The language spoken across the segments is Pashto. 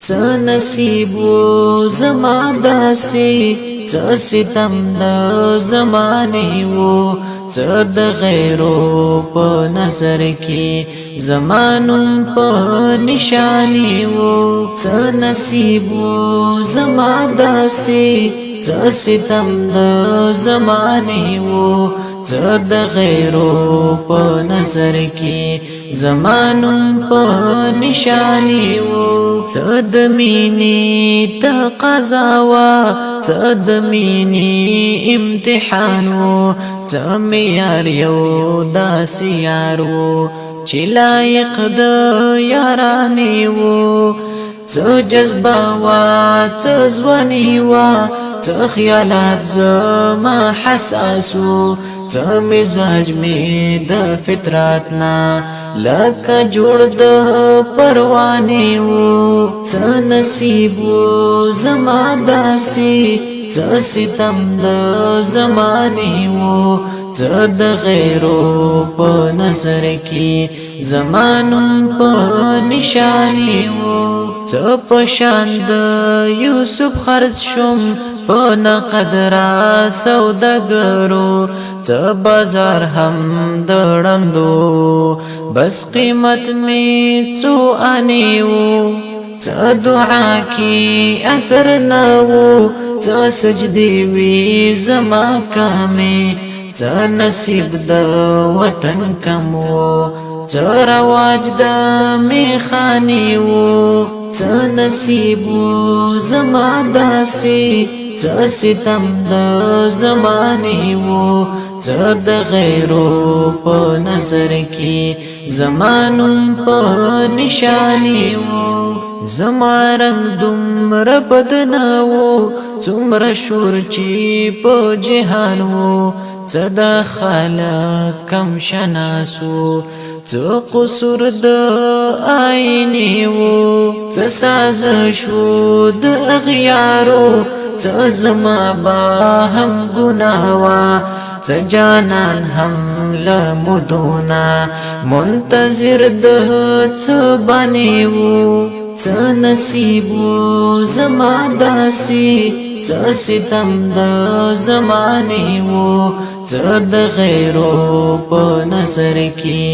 څه نصیب و زما داسې څه ستم د زمانه و څه د غیرو په نظر کې زمانون په نشانی و څه نصیب و زما داسې څه ستم د زمانه و څه د غیرو په نظر کې زمانون په نشانی و څه د مینې تقاضا وا څه د مینې امتحان و څه مې یار یو داسې یار و چې لایق د یارانې و څه جذبه وا څه ځواني وا څه خیالات زما حساس و څه مزاج مې د فطرت نه لکه جوړ د پروانه و څه نصیب و زما داسې څه ستم د زمانه و څه د غیرو په نظر کې زمانون په نشانی و څه پشان د یوسف خرج شم په نقدرا سوداګرو څه بازار هم دړندو بس قیمت می څو انیو څه دعا کی اثر نو څه سجدي وی زما کامه څه نصیب د وطن کمو څه رواج د میخانی وو څه نصیب زما داسې څه ستم د زمانه وو څه د غیرو په نظر کې زمانون په نشانی وو زما رنگ دومره بدنا وو څومره شور چې په جهان وو څه د خلق کم شناسو څه قصور د آینې وو څه سازش وو د اغیارو څه زما با هم ګناه وا څه جانان هم لمدونا منتظر د څه باندې وو څه نصیب وو زما داسې څه ستم د زمانه وو څه د غیرو په نظر کې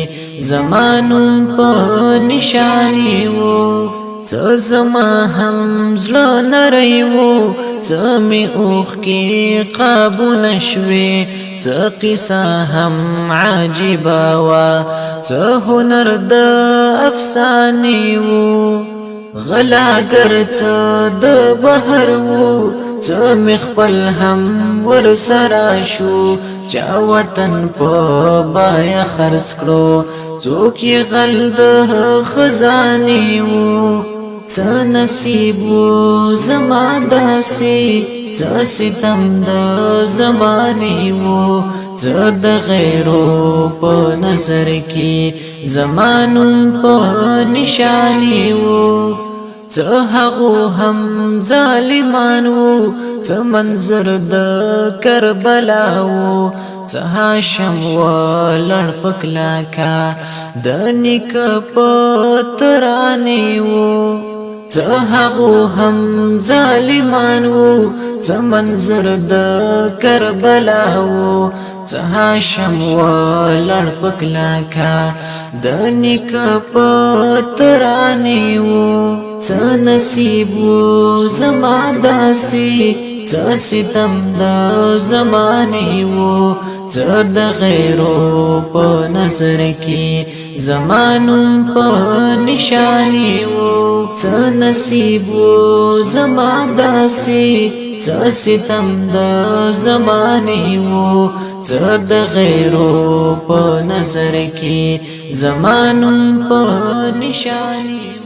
زمانون په نشانی وو څه زما هم زړه نری وو څه می اوخ کې قابو نشوي څه قصه هم عجیبه وا څه هنر د افسانې وو غلاګر څه د بحر وو څه مخبل هم ورسره شو چا وطن په بایا خرڅ کړو څوک یې غل د خزانې وو څه نصیب وو زما داسې څه ستم د زمانه وو څه د غیرو په نظر کې زمانون په نشانی وو څه هغو هم ظالمان وو څه منظر د کربلا وو څه هاشم ولړ پکلا کا د نیک پترانی وو څه هغو هم ظالمان وو څه منظر د کربلا وو څه هاشم ولړ پکلا کا د نیک پترانی وو څه نصیب وو زما داسې څه ستم د زمانه وو څه د غیرو په نظر کې زمانون په نشانی وو څه نصیب وو زما داسې څه ستم د زمانه وو څه د غیرو په نظر کې زمانون په نشانی